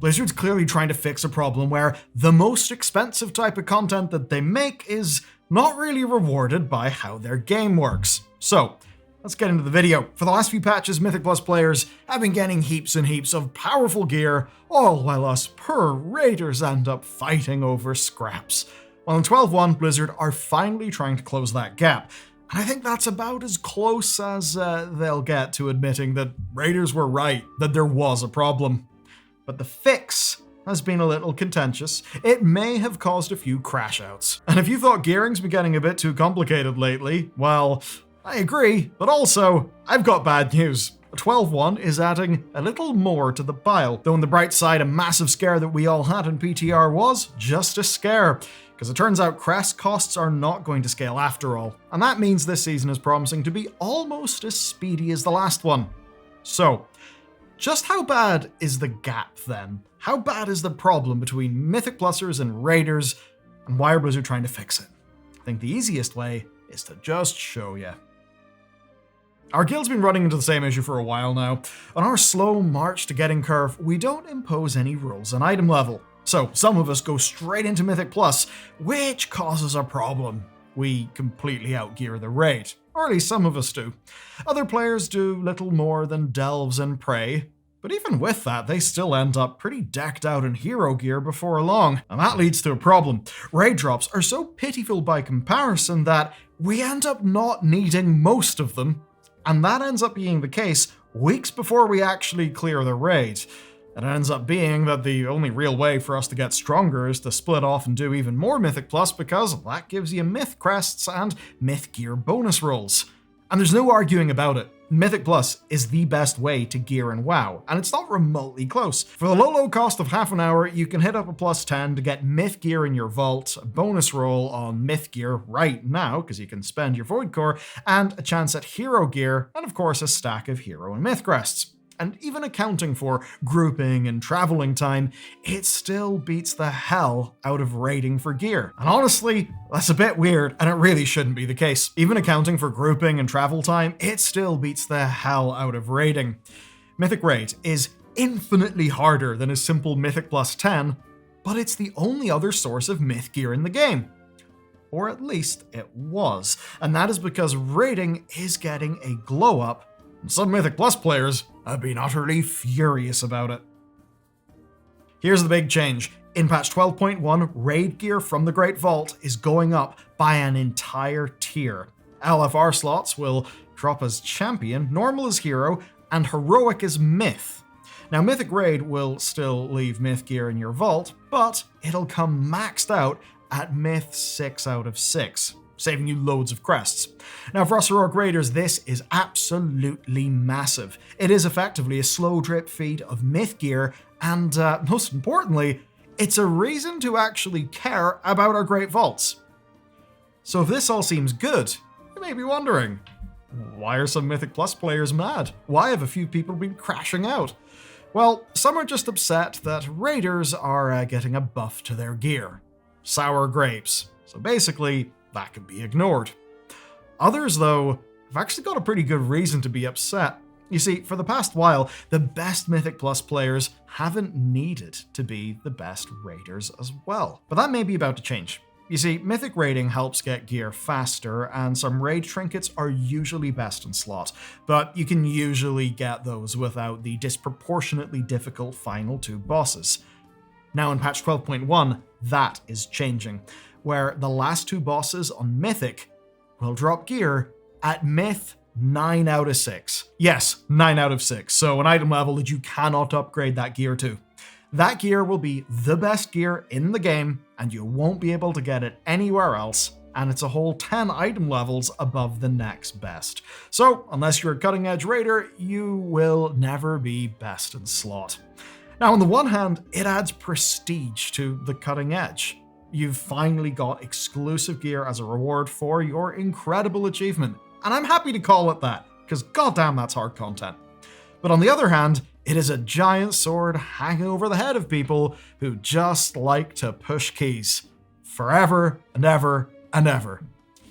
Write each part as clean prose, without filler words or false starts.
Blizzard's clearly trying to fix a problem where the most expensive type of content that they make is not really rewarded by how their game works. So, let's get into the video. For the last few patches, Mythic Plus players have been getting heaps and heaps of powerful gear, all while us poor raiders end up fighting over scraps. Well, in 12.1, Blizzard are finally trying to close that gap. And I think that's about as close as they'll get to admitting that raiders were right, that there was a problem. But the fix has been a little contentious. It may have caused a few crash outs. And if you thought gearing's been getting a bit too complicated lately, well, I agree, but also, I've got bad news. 12.1 is adding a little more to the pile, though on the bright side, a massive scare that we all had in PTR was just a scare, because it turns out crest costs are not going to scale after all, and that means this season is promising to be almost as speedy as the last one. So, just how bad is the gap then? How bad is the problem between Mythic Plusers and Raiders, and why are Blizzard trying to fix it? I think the easiest way is to just show you. Our guild's been running into the same issue for a while now. On our slow march to getting curve, we don't impose any rules on item level. So some of us go straight into Mythic Plus, which causes a problem. We completely outgear the raid, or at least some of us do. Other players do little more than delves and pray, but even with that, they still end up pretty decked out in hero gear before long, and that leads to a problem. Raid drops are so pitiful by comparison that we end up not needing most of them, and that ends up being the case weeks before we actually clear the raid. It ends up being that the only real way for us to get stronger is to split off and do even more Mythic Plus, because that gives you Myth Crests and Myth Gear bonus rolls. And there's no arguing about it. Mythic Plus is the best way to gear in WoW, and it's not remotely close. For the low cost of half an hour, you can hit up a +10 to get Myth Gear in your vault, a bonus roll on Myth Gear right now, because you can spend your Void Core, and a chance at Hero Gear, and of course a stack of Hero and Myth Crests. And even accounting for grouping and traveling time, it still beats the hell out of raiding for gear. And honestly, that's a bit weird, and it really shouldn't be the case. Even accounting for grouping and travel time, it still beats the hell out of raiding. Mythic Raid is infinitely harder than a simple Mythic +10, but it's the only other source of Myth Gear in the game. Or at least it was. And that is because raiding is getting a glow up, and some Mythic Plus players have been utterly furious about it. Here's the big change. In patch 12.1, raid gear from the Great Vault is going up by an entire tier. LFR slots will drop as champion, normal as hero, and heroic as myth. Now, Mythic Raid will still leave myth gear in your vault, but it'll come maxed out at myth 6 out of 6. Saving you loads of crests. Now, for us heroic raiders, this is absolutely massive. It is effectively a slow drip feed of myth gear, and most importantly, it's a reason to actually care about our great vaults. So if this all seems good, you may be wondering, why are some Mythic Plus players mad? Why have a few people been crashing out? Well, some are just upset that raiders are getting a buff to their gear. Sour grapes. So basically, that can be ignored. Others, though, have actually got a pretty good reason to be upset. You see, for the past while, the best Mythic Plus players haven't needed to be the best raiders as well. But that may be about to change. You see, Mythic raiding helps get gear faster, and some raid trinkets are usually best in slot, but you can usually get those without the disproportionately difficult final 2 bosses. Now in patch 12.1, that is changing, where the last 2 bosses on Mythic will drop gear at myth 9 out of 6. Yes, 9 out of 6, so an item level that you cannot upgrade that gear to. That gear will be the best gear in the game, and you won't be able to get it anywhere else, and it's a whole 10 item levels above the next best. So, unless you're a cutting edge raider, you will never be best in slot. Now, on the one hand, it adds prestige to the cutting edge. You've finally got exclusive gear as a reward for your incredible achievement. And I'm happy to call it that, because goddamn that's hard content. But on the other hand, it is a giant sword hanging over the head of people who just like to push keys. Forever and ever and ever.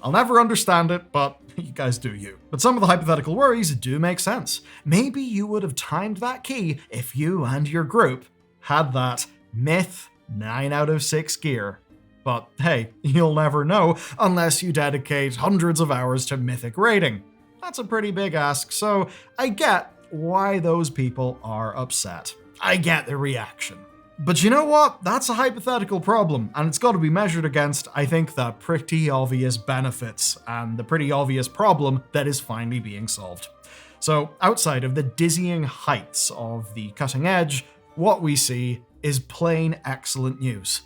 I'll never understand it, but you guys do you. But some of the hypothetical worries do make sense. Maybe you would have timed that key if you and your group had that myth 9 out of 6 gear. But hey, you'll never know unless you dedicate hundreds of hours to Mythic raiding. That's a pretty big ask, so I get why those people are upset. I get the reaction. But you know what? That's a hypothetical problem, and it's got to be measured against, I think, the pretty obvious benefits and the pretty obvious problem that is finally being solved. So, outside of the dizzying heights of the cutting edge, what we see is plain excellent news.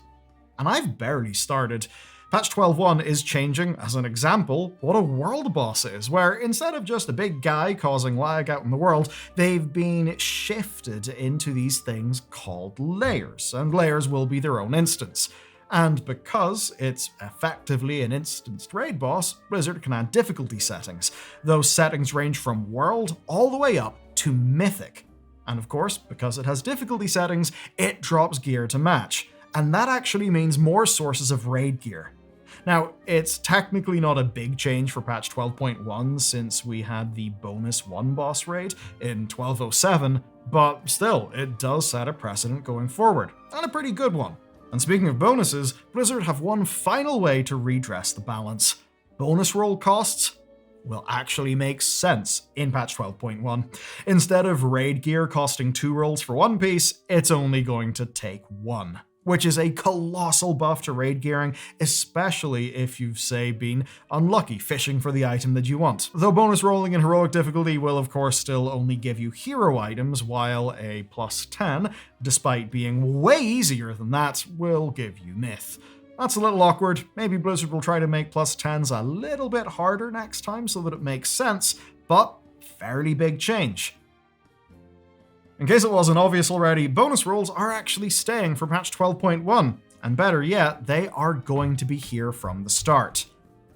And I've barely started. Patch 12.1 is changing, as an example, what a world boss is, where instead of just a big guy causing lag out in the world, they've been shifted into these things called layers, and layers will be their own instance. And because it's effectively an instanced raid boss, Blizzard can add difficulty settings. Those settings range from world all the way up to mythic. And of course, because it has difficulty settings, it drops gear to match. And that actually means more sources of raid gear. Now, it's technically not a big change for patch 12.1 since we had the bonus 1 boss raid in 1207, but still, it does set a precedent going forward, and a pretty good one. And speaking of bonuses, Blizzard have one final way to redress the balance. Bonus roll costs will actually make sense in patch 12.1. Instead of raid gear costing 2 rolls for 1 piece, it's only going to take 1. Which is a colossal buff to raid gearing, especially if you've, say, been unlucky fishing for the item that you want. Though bonus rolling in heroic difficulty will of course still only give you hero items, while a plus 10, despite being way easier than that, will give you myth. That's a little awkward. Maybe Blizzard will try to make plus 10s a little bit harder next time so that it makes sense, but fairly big change. In case it wasn't obvious already, bonus rolls are actually staying for patch 12.1, and better yet, they are going to be here from the start.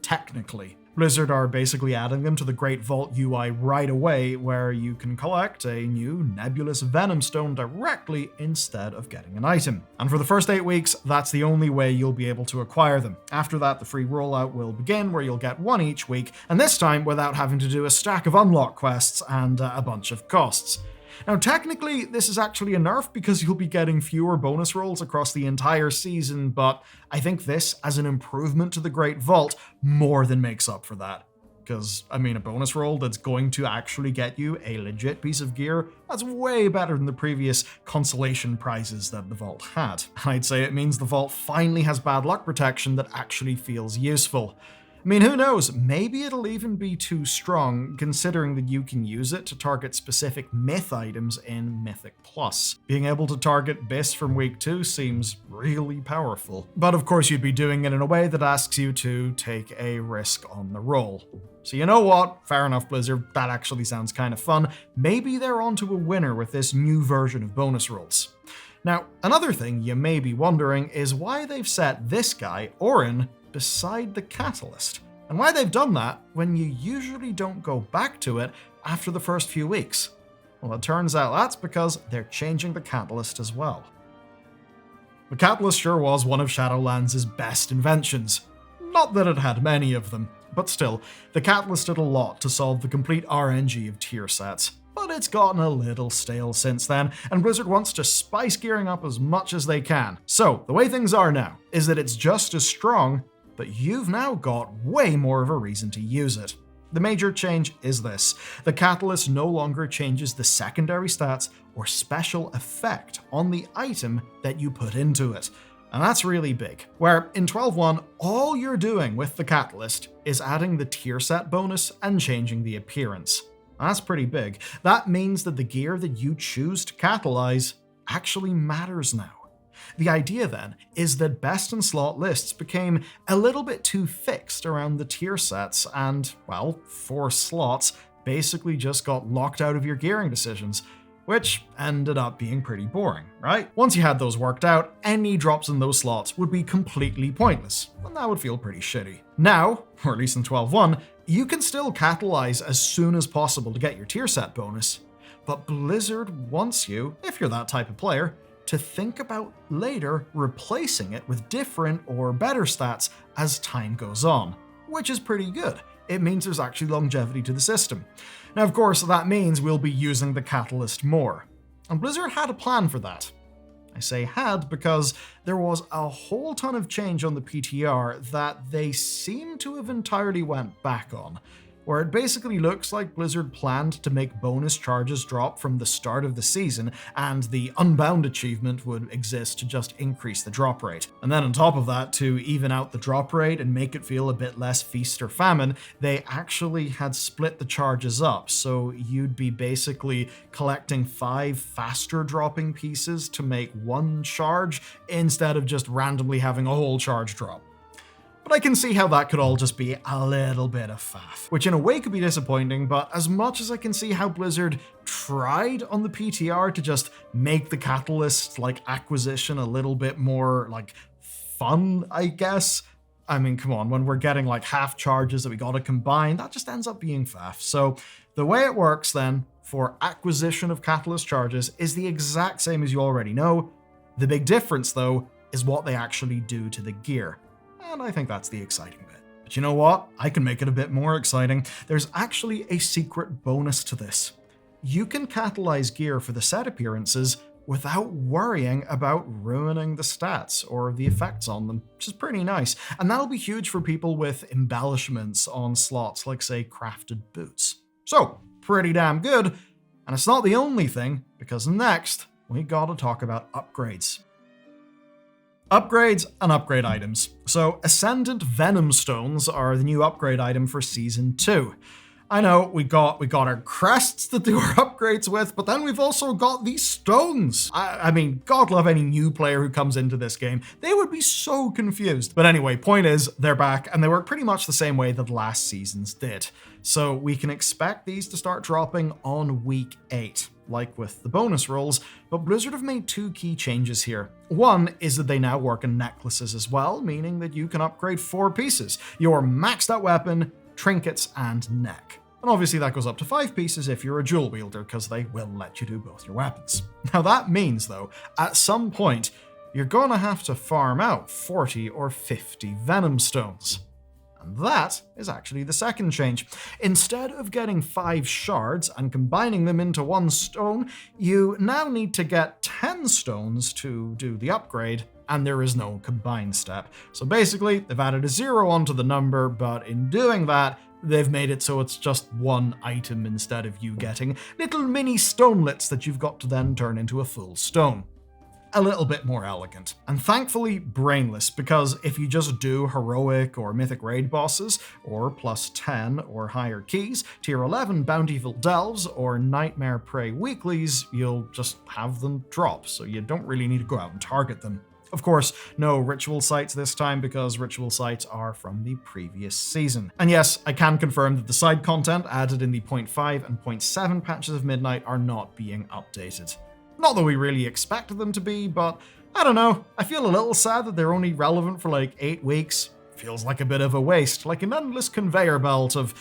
Technically. Blizzard are basically adding them to the Great Vault UI right away, where you can collect a new Nebulous Venom Stone directly instead of getting an item. And for the first 8 weeks, that's the only way you'll be able to acquire them. After that, the free rollout will begin, where you'll get 1 each week, and this time without having to do a stack of unlock quests and a bunch of costs. Now, technically, this is actually a nerf because you'll be getting fewer bonus rolls across the entire season, but I think this, as an improvement to the Great Vault, more than makes up for that. Because, I mean, a bonus roll that's going to actually get you a legit piece of gear, that's way better than the previous consolation prizes that the Vault had. I'd say it means the Vault finally has bad luck protection that actually feels useful. I mean, who knows, maybe it'll even be too strong, considering that you can use it to target specific myth items in Mythic Plus. Being able to target Biss from week 2 seems really powerful. But of course you'd be doing it in a way that asks you to take a risk on the roll. So you know what? Fair enough, Blizzard, that actually sounds kind of fun. Maybe they're onto a winner with this new version of bonus rolls. Now, another thing you may be wondering is why they've set this guy, Orin, beside the catalyst, and why they've done that when you usually don't go back to it after the first few weeks. Well, it turns out that's because they're changing the catalyst as well. The catalyst sure was one of Shadowlands' best inventions. Not that it had many of them, but still, the catalyst did a lot to solve the complete RNG of tier sets. But it's gotten a little stale since then, and Blizzard wants to spice gearing up as much as they can. So, the way things are now is that it's just as strong, but you've now got way more of a reason to use it. The major change is this: the catalyst no longer changes the secondary stats or special effect on the item that you put into it. And that's really big, where in 12.1, all you're doing with the catalyst is adding the tier set bonus and changing the appearance. That's pretty big. That means that the gear that you choose to catalyze actually matters now. The idea then is that best in slot lists became a little bit too fixed around the tier sets and, well, 4 slots basically just got locked out of your gearing decisions, which ended up being pretty boring, right? Once you had those worked out, any drops in those slots would be completely pointless, and that would feel pretty shitty. Now, or at least in 12.1, you can still catalyze as soon as possible to get your tier set bonus, but Blizzard wants you, if you're that type of player, to think about later replacing it with different or better stats as time goes on, which is pretty good. It means there's actually longevity to the system. Now, of course, that means we'll be using the catalyst more. And Blizzard had a plan for that. I say had because there was a whole ton of change on the PTR that they seem to have entirely went back on, where it basically looks like Blizzard planned to make bonus charges drop from the start of the season, and the Unbound achievement would exist to just increase the drop rate. And then on top of that, to even out the drop rate and make it feel a bit less feast or famine, they actually had split the charges up, so you'd be basically collecting 5 faster dropping pieces to make 1 charge, instead of just randomly having a whole charge drop. But I can see how that could all just be a little bit of faff, which in a way could be disappointing, but as much as I can see how Blizzard tried on the PTR to just make the Catalyst acquisition a little bit more fun, I guess. I mean, come on, when we're getting half charges that we gotta combine, that just ends up being faff. So the way it works then for acquisition of Catalyst charges is the exact same as you already know. The big difference though is what they actually do to the gear. And I think that's the exciting bit. But you know what? I can make it a bit more exciting. There's actually a secret bonus to this. You can catalyze gear for the set appearances without worrying about ruining the stats or the effects on them, which is pretty nice. And that'll be huge for people with embellishments on slots like, say, crafted boots. So, pretty damn good. And it's not the only thing, because next, we gotta talk about upgrades. Upgrades and upgrade items. So, Ascendant Venom Stones are the new upgrade item for Season 2. I know, we got our crests to do our upgrades with, but then we've also got these stones. I mean, God love any new player who comes into this game. They would be so confused. But anyway, point is, they're back, and they work pretty much the same way that last season's did. So we can expect these to start dropping on week 8, like with the bonus rolls, but Blizzard have made 2 key changes here. One is that they now work in necklaces as well, meaning that you can upgrade 4 pieces: your maxed out weapon, trinkets, and neck. And obviously that goes up to 5 pieces if you're a dual wielder, because they will let you do both your weapons. Now that means though, at some point, you're gonna have to farm out 40 or 50 Venom Stones. And that is actually the second change. Instead of getting 5 shards and combining them into 1 stone, you now need to get 10 stones to do the upgrade, and there is no combine step. So basically, they've added a 0 onto the number, but in doing that, they've made it so it's just 1 item instead of you getting little mini stonelets that you've got to then turn into a full stone. A little bit more elegant. And thankfully brainless, because if you just do heroic or mythic raid bosses, or plus 10 or higher keys, tier 11 bountiful delves, or nightmare prey weeklies, you'll just have them drop, so you don't really need to go out and target them. Of course, no ritual sites this time, because ritual sites are from the previous season. And yes, I can confirm that the side content added in the 0.5 and 0.7 patches of Midnight are not being updated. Not that we really expected them to be, but I don't know. I feel a little sad that they're only relevant for 8 weeks. Feels like a bit of a waste, like an endless conveyor belt of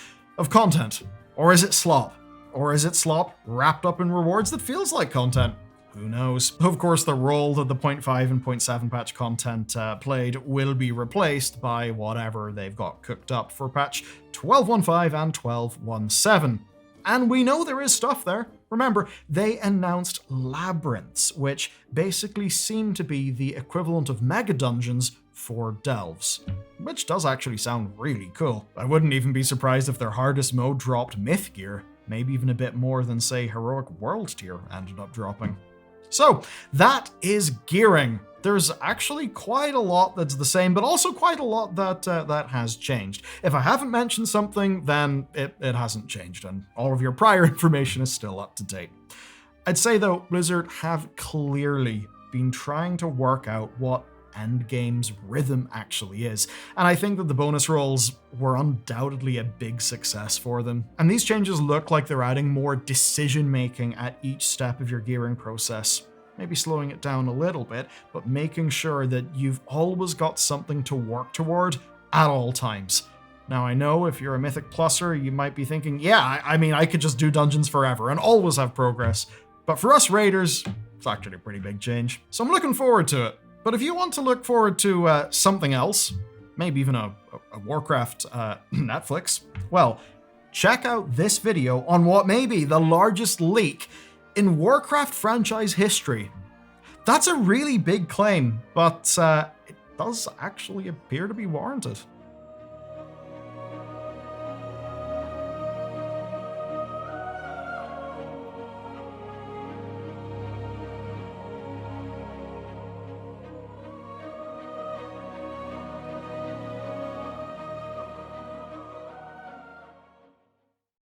content. Or is it slop? Or is it slop wrapped up in rewards that feels like content? Who knows? Of course, the role that the 0.5 and 0.7 patch content played will be replaced by whatever they've got cooked up for patch 12.15 and 12.17. And we know there is stuff there. Remember, they announced labyrinths, which basically seem to be the equivalent of mega dungeons for delves, which does actually sound really cool. I wouldn't even be surprised if their hardest mode dropped myth gear, maybe even a bit more than, say, heroic world tier ended up dropping. So that is gearing. There's actually quite a lot that's the same, but also quite a lot that has changed. If I haven't mentioned something, then it hasn't changed, and all of your prior information is still up to date. I'd say though, Blizzard have clearly been trying to work out what endgame's rhythm actually is, and I think that the bonus rolls were undoubtedly a big success for them. And these changes look like they're adding more decision making at each step of your gearing process. Maybe slowing it down a little bit, but making sure that you've always got something to work toward at all times. Now, I know if you're a Mythic Pluser, you might be thinking, yeah, I mean, I could just do dungeons forever and always have progress. But for us raiders, it's actually a pretty big change. So I'm looking forward to it. But if you want to look forward to something else, maybe even a Warcraft Netflix, well, check out this video on what may be the largest leak in Warcraft franchise history. That's a really big claim, but it does actually appear to be warranted.